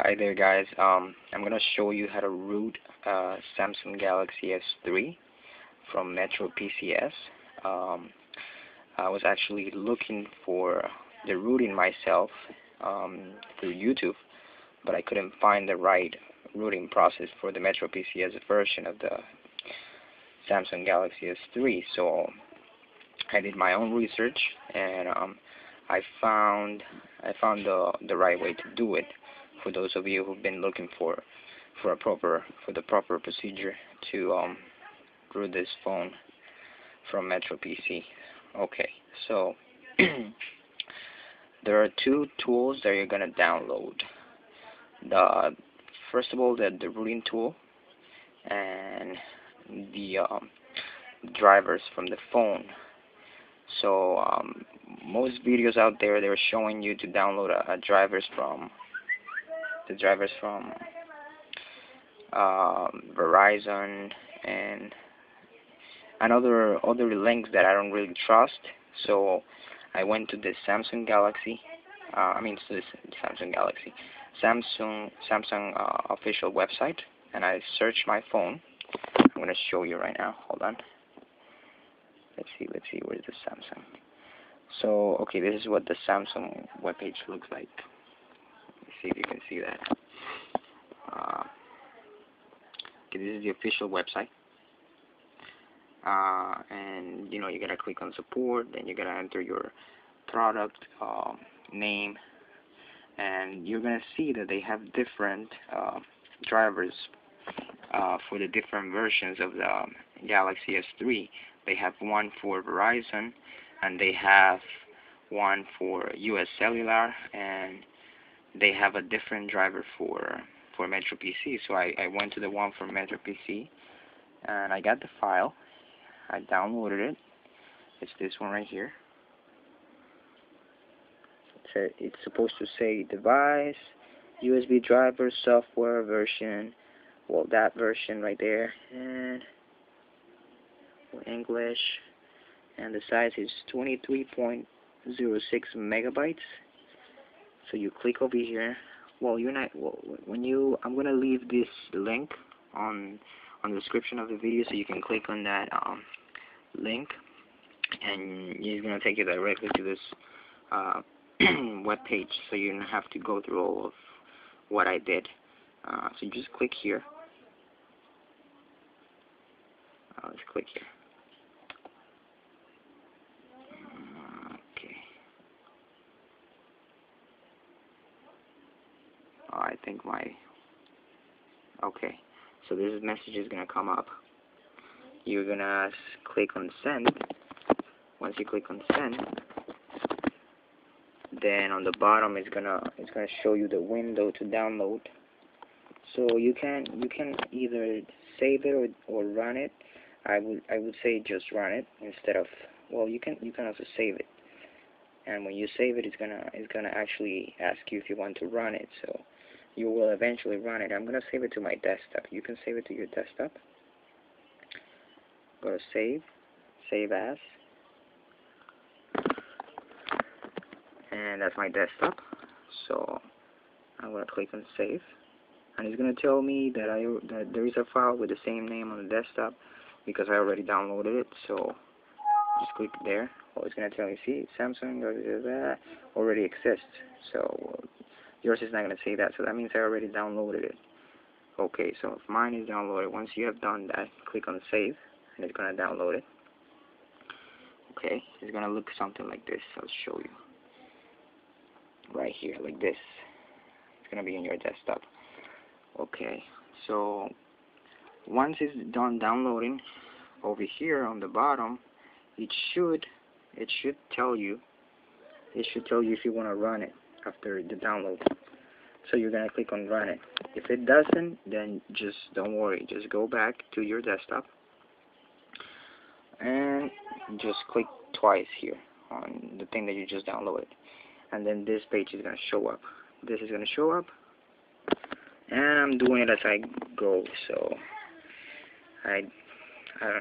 Hi there guys, I'm going to show you how to root Samsung Galaxy S3 from Metro PCS. I was actually looking for the rooting myself through YouTube, but I couldn't find the right rooting process for the Metro PCS version of the Samsung Galaxy S3. So I did my own research, and I found the right way to do it. For those of you who've been looking for the proper procedure to root this phone from Metro PC. Okay, so there are two tools that you're gonna download. The first of all, the rooting tool and the drivers from the phone. So most videos out there, they're showing you to download drivers from verizon and other links that I don't really trust. So I went to the Samsung Galaxy. Samsung official website, and I searched my phone. I'm going to show you right now. Hold on. Let's see. Where's the Samsung? So okay, this is what the Samsung webpage looks like. Let's see if you can see that. Okay, this is the official website. And you're gonna click on support, then you're gonna enter your product name, and you're gonna see that they have different drivers for the different versions of the Galaxy S3. They have one for Verizon, and they have one for US Cellular, and they have a different driver for Metro PC. So I went to the one for Metro PC, and I got the file. I downloaded it. It's this one right here. It's supposed to say device, USB driver, software version. Well, that version right there, and English, and the size is 23.06 megabytes. So you click over here. Well, you're not. Well, I'm gonna leave this link on the description of the video, so you can click on that link, and it's gonna take you directly to this web page, so you don't have to go through all of what I did. So you just click here. Let's click here. Okay. I think okay. So this message is gonna come up. You're gonna click on send. Once you click on send, then on the bottom it's gonna show you the window to download. So you can either save it or run it. I would say just run it instead of, well, you can also save it. And when you save it, it's gonna actually ask you if you want to run it. So you will eventually run it. I'm gonna save it to my desktop. You can save it to your desktop. Go to save as, and that's my desktop. So I'm gonna click on save, and it's gonna tell me that there is a file with the same name on the desktop because I already downloaded it. So just click there. Well, it's gonna tell me, see, Samsung already exists. So yours is not gonna say that. So that means I already downloaded it. Okay, so if mine is downloaded, once you have done that, click on save, and it's gonna download it. Okay, it's gonna look something like this. I'll show you. Right here, like this. It's gonna be in your desktop. Okay, so once it's done downloading, over here on the bottom, it should tell you if you want to run it after the download. So you're gonna click on run it. If it doesn't, then just don't worry. Just go back to your desktop and just click twice here on the thing that you just downloaded, and then this page is gonna show up. This is gonna show up, and I'm doing it as I go. So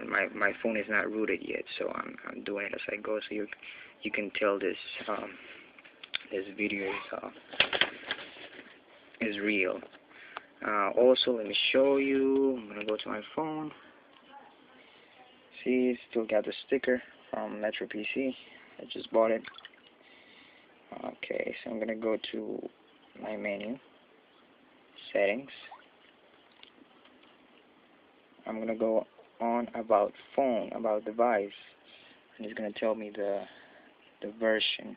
my phone is not rooted yet, so I'm doing it as I go. So you can tell this this video is is real. Also, let me show you. I'm gonna go to my phone. See, still got the sticker from Metro PC. I just bought it. Okay, so I'm gonna go to my menu, settings. I'm gonna go on about phone, about device, and it's gonna tell me the version.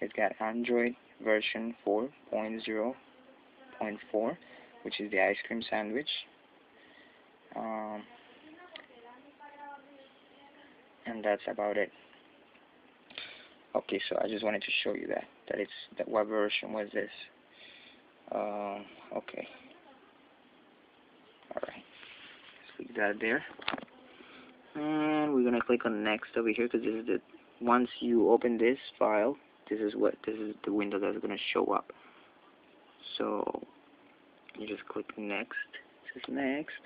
It's got Android version 4.0.4, which is the ice cream sandwich. And that's about it. Okay, so I just wanted to show you that what version was this. Okay. Alright. Let's leave that there. And we're gonna click on next over here, because this is the once you open this file, this is the window that's gonna show up. So you just click next. This is next.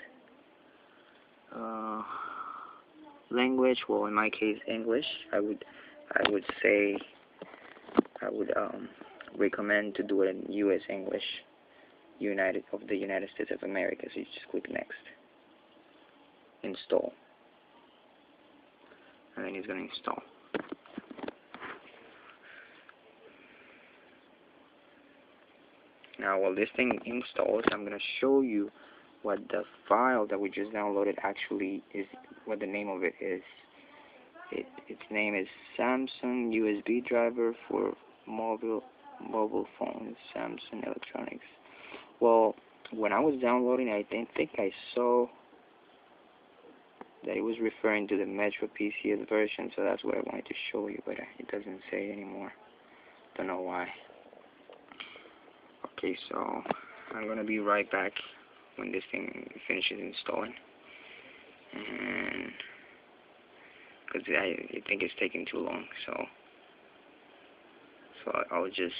Language, well, in my case, English. I would recommend to do it in U.S. English, United States of America. So you just click next, install, and then it's gonna install. Now, while this thing installs, I'm gonna show you what the file that we just downloaded actually is, what the name of it is. Its name is Samsung USB driver for mobile phones, Samsung Electronics. Well, when I was downloading, I didn't think I saw that it was referring to the Metro PCS version, so that's what I wanted to show you, but it doesn't say anymore. Don't know why. Okay, so I'm gonna be right back when this thing finishes installing, and because I think it's taking too long, so I'll just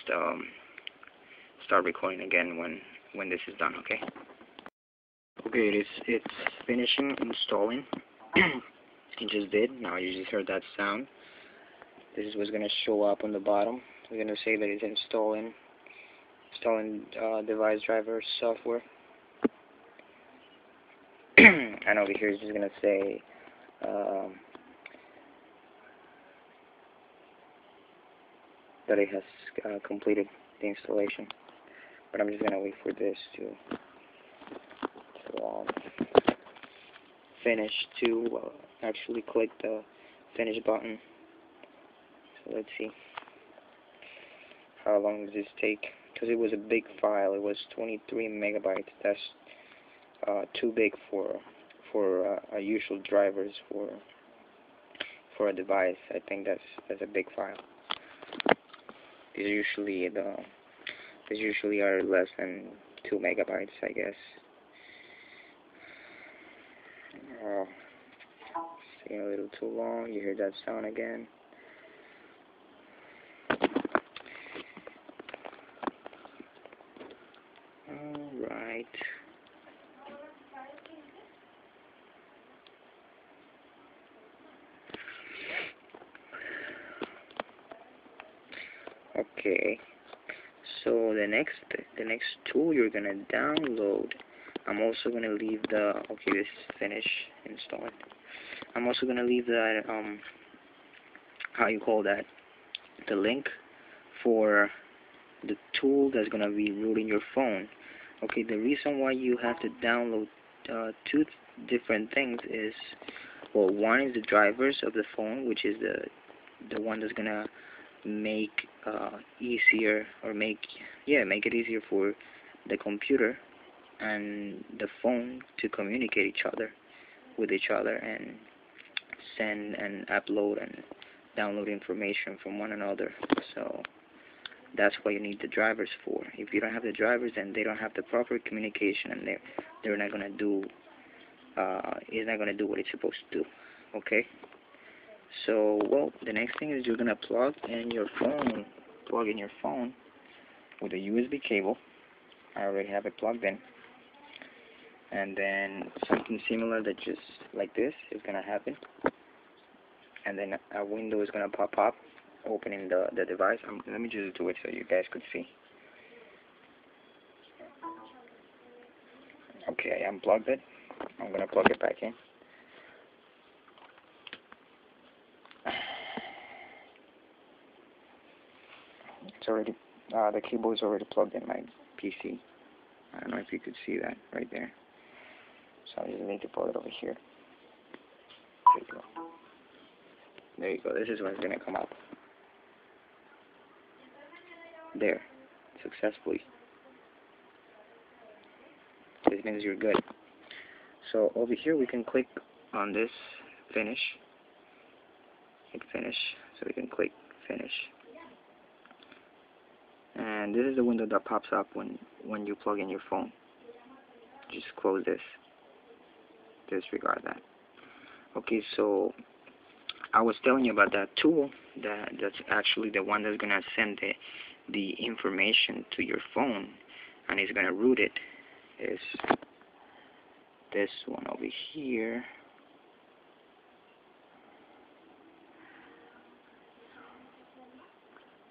start recording again when this is done. Okay. Okay, it's finishing installing. It just did. Now you just heard that sound. This is what's gonna show up on the bottom. We're gonna say that it's installing device driver software. And over here it's just gonna say that it has completed the installation. But I'm just gonna wait for this to finish, to actually click the finish button. So let's see how long does this take, because it was a big file. It was 23 megabytes. That's too big for a usual drivers for a device. I think that's a big file. These usually are less than 2 megabytes, I guess. It's taking a little too long. You hear that sound again. Alright. Okay. So the next tool you're gonna download, I'm also gonna leave the this is finished installing. I'm also gonna leave that how you call that, the link for the tool that's gonna be rooting your phone. Okay, the reason why you have to download two different things is, well, one is the drivers of the phone, which is the one that's gonna make easier, or make it easier for the computer and the phone to communicate with each other and send and upload and download information from one another. So that's what you need the drivers for. If you don't have the drivers, then they don't have the proper communication, and they're not gonna do it's not gonna do what it's supposed to do. Okay. So, well, the next thing is you're gonna plug in your phone with a USB cable. I already have it plugged in. And then something similar that just like this is gonna happen. And then a window is gonna pop up, opening the device. Let me just do it so you guys could see. Okay, I unplugged it. I'm gonna plug it back in. It's already the cable is already plugged in my PC. I don't know if you could see that right there. So I just need to pull it over here. There you go. There you go. This is when it's gonna come out. There, successfully. This means you're good. So over here we can click on this finish. Hit finish. So we can click finish. And this is the window that pops up when you plug in your phone. Just close this. Disregard that. Okay, so I was telling you about that tool that's actually the one that's gonna send the information to your phone, and it's gonna route it. Is this one over here.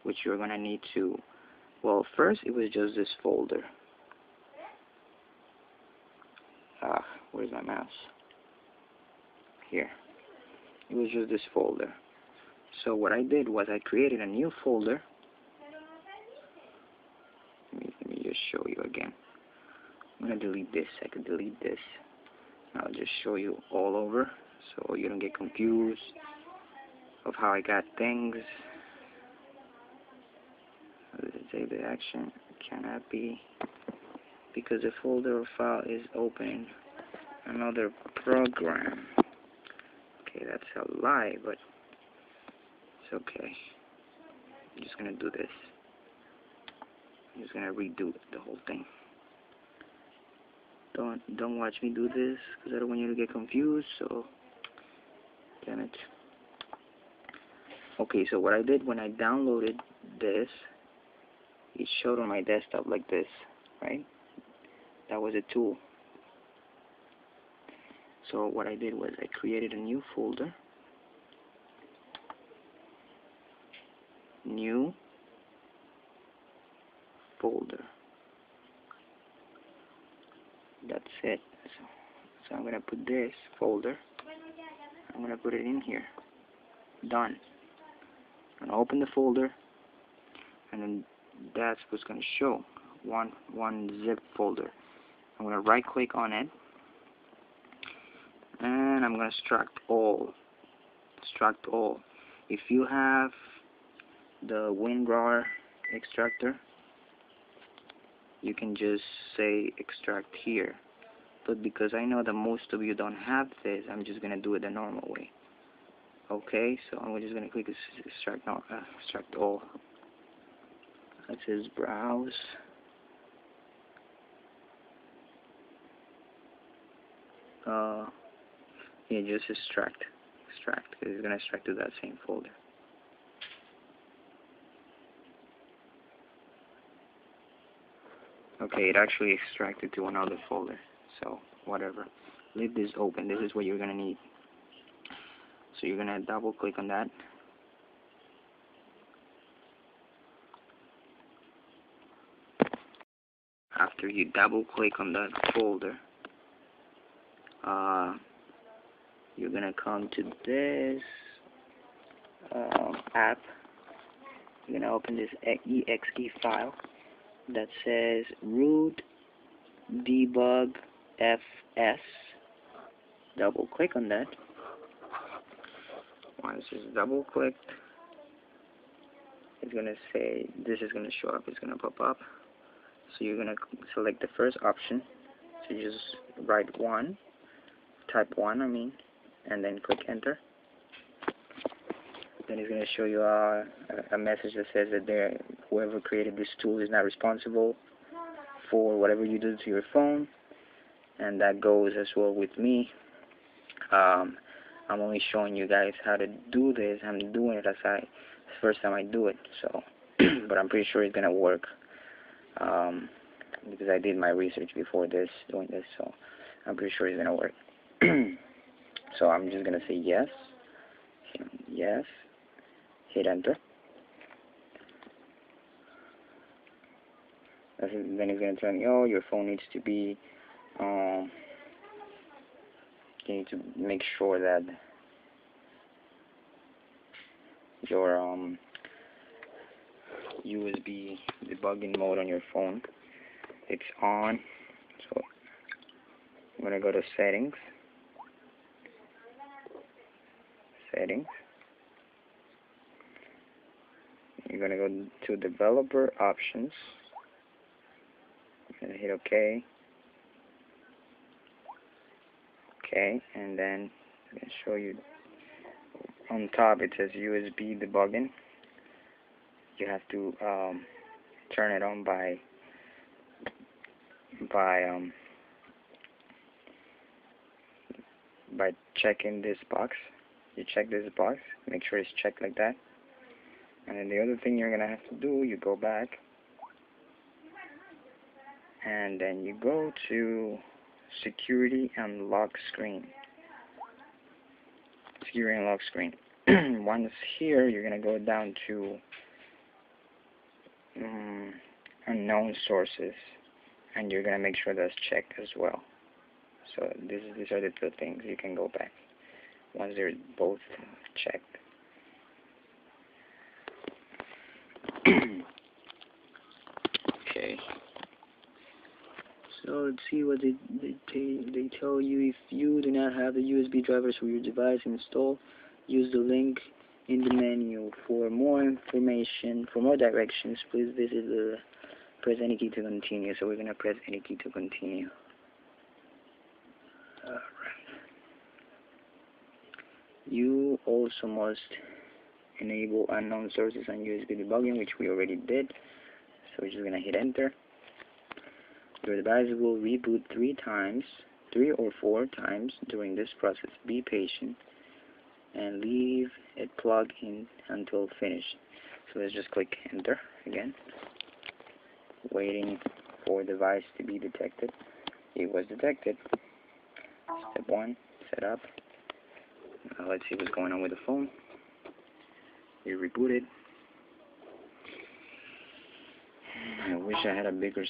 Which you're gonna need to. Well, first it was just this folder. Where's my mouse? Here. It was just this folder. So what I did was I created a new folder. Let me just show you again. I'm gonna delete this. I could delete this. I'll just show you all over so you don't get confused of how I got things. Does it say the action cannot be because the folder or file is open another program. Okay, that's a lie, but it's okay. I'm just gonna do this. I'm just gonna redo the whole thing. Don't watch me do this because I don't want you to get confused. So, damn it. Okay, so what I did when I downloaded this, it showed on my desktop like this, right? That was a tool. So what I did was I created a new folder. New folder. That's it. So I'm going to put this folder. I'm going to put it in here. Done. I'm going to open the folder. And then that's what's going to show. One zip folder. I'm going to right click on it. And I'm going to extract all. Extract all. If you have the WinRAR extractor, you can just say extract here. But because I know that most of you don't have this, I'm just going to do it the normal way. Okay, so I'm just going to click extract all. That says browse. Yeah, just extract. Extract, because it's going to extract to that same folder. Okay, it actually extracted to another folder. So, whatever. Leave this open. This is what you're going to need. So you're going to double click on that. After you double click on that folder, you're going to come to this app. You're going to open this exe file that says root debug fs. Double click on that. Once it's double clicked, it's going to say, this is going to show up, it's going to pop up. So you're going to select the first option. So you just write 1, type 1 I mean, and then click enter. Then it's going to show you a message that says that whoever created this tool is not responsible for whatever you do to your phone, and that goes as well with me. I'm only showing you guys how to do this. I'm doing it as the first time I do it, so but I'm pretty sure it's gonna work because I did my research before doing this, so I'm pretty sure it's gonna work. So I'm just gonna say yes, yes, hit enter. Then it's gonna tell me, oh, your phone needs to be you need to make sure that your USB debugging mode on your phone, it's on. So I'm gonna go to settings. You're gonna go to developer options. You're gonna hit OK. Okay, and then I'm gonna show you on top it says USB debugging. You have to turn it on by checking this box. You check this box, make sure it's checked like that. And then the other thing you're gonna have to do, you go back and then you go to security and lock screen. Once here, you're gonna go down to unknown sources, and you're gonna make sure that's checked as well. So these are the two things. You can go back once they're both checked. Okay. So let's see what they tell you. If you do not have the USB drivers for your device installed, use the link in the menu. For more information, for more directions, please visit the press any key to continue. So we're going to press any key to continue. Alright. You also must enable unknown sources on USB debugging, which we already did. So we're just going to hit enter. Your device will reboot 3 or 4 times during this process. Be patient and leave it plugged in until finished. So let's just click enter again, waiting for the device to be detected. It was detected. Step 1, set up. Let's see what's going on with the phone. You rebooted. I wish I had a bigger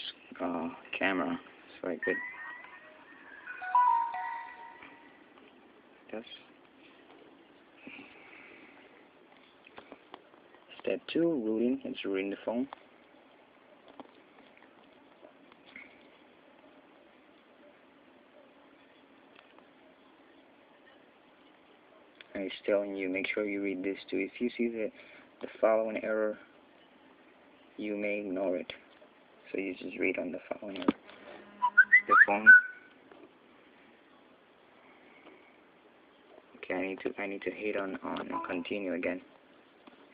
camera so I could. Yes. Step 2, rooting. It's rooting the phone. And it's telling you, make sure you read this too. If you see the following error, you may ignore it. So you just read on the following error. The phone. Okay, I need to hit on continue again.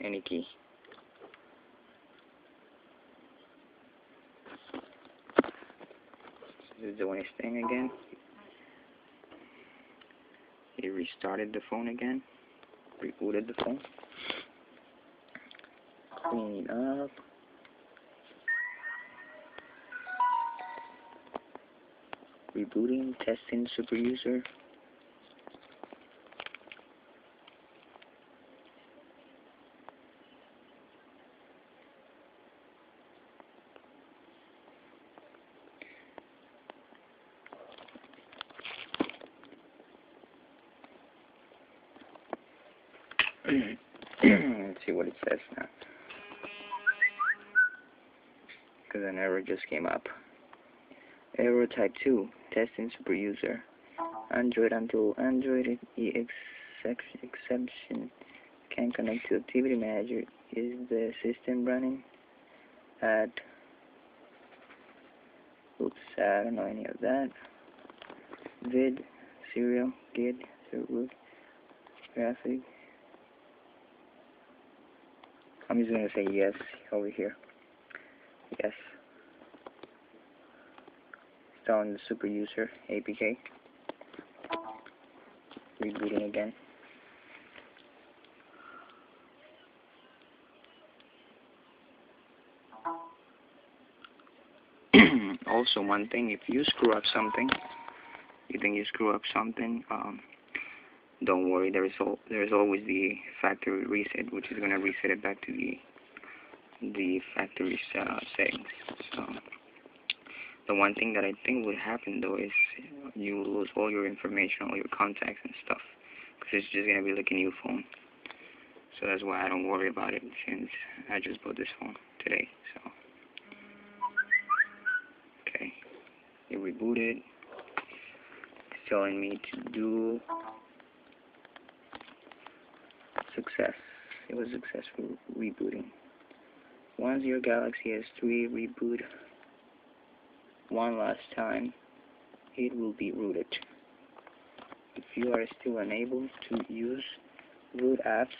Any key. This is doing its thing again. It restarted the phone again. Rebooted the phone. Clean up. Rebooting, testing super user. Let's see what it says now. Because an error just came up. Error type 2, testing super user. Android until Android exception can connect to Activity Manager. Is the system running at? Oops, I don't know any of that. Vid, serial, git, root, graphic. I'm just going to say yes over here. Yes. Installing the super user APK. Rebooting again. Also, one thing, if you screw up something, don't worry. There is always the factory reset, which is going to reset it back to the factory settings. So The one thing that I think would happen though is you lose all your information, all your contacts and stuff, because it's just gonna be like a new phone. So that's why I don't worry about it, since I just bought this phone today. So okay, it rebooted. It's telling me to do success. It was successful rebooting. Once your Galaxy S3 reboot one last time, it will be rooted. If you are still unable to use root apps,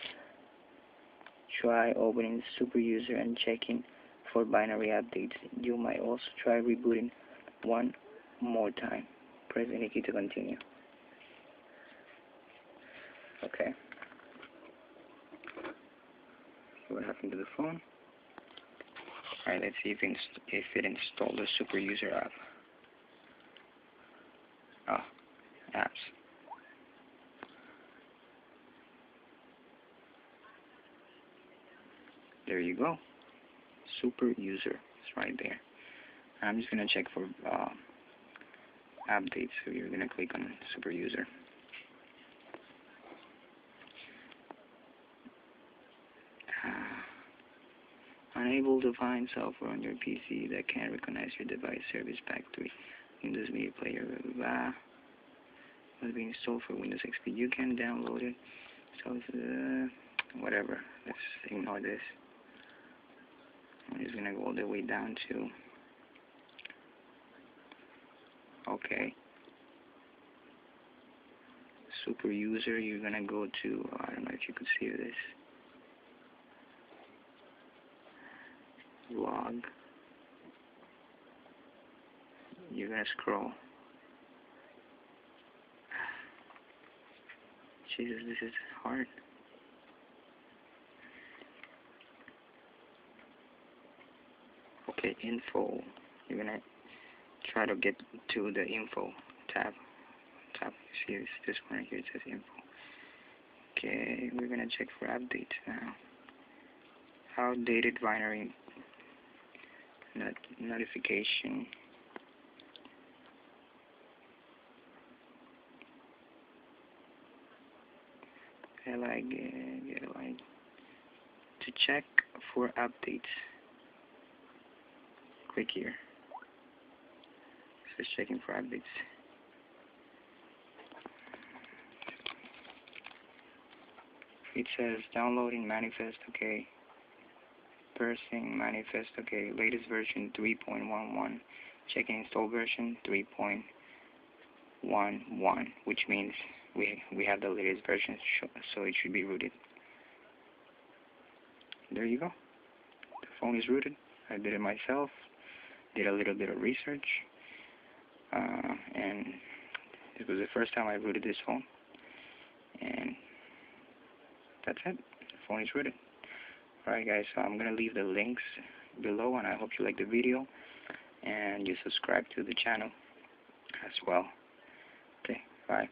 try opening Super User and checking for binary updates. You might also try rebooting one more time. Press any key to continue. Okay. See what happened to the phone. Alright, let's see if it installed the Super User app. Apps. There you go. Super User. It's right there. I'm just going to check for updates. So you're going to click on Super User. Unable to find software on your PC that can recognize your device service pack 3. Windows Media Player. Must be installed for Windows XP. You can download it. So it's whatever. Let's ignore this. I'm just gonna go all the way down to okay. Super User. You're gonna go to I don't know if you could see this. Log. You're gonna scroll. Jesus, this is hard. Okay, info. You're gonna try to get to the info tab. See, it's this one right here. It says info. Okay, we're gonna check for updates now. Outdated binary notification. To check for updates, click here. It says checking for updates. It says downloading manifest, okay. Parsing manifest, okay. Latest version 3.11. Checking install version 3.11, which means we have the latest version, so it should be rooted. There you go. The phone is rooted. I did it myself. Did a little bit of research, and it was the first time I rooted this phone. And that's it. The phone is rooted. Alright guys, so I'm going to leave the links below, and I hope you like the video and you subscribe to the channel as well. Okay, bye.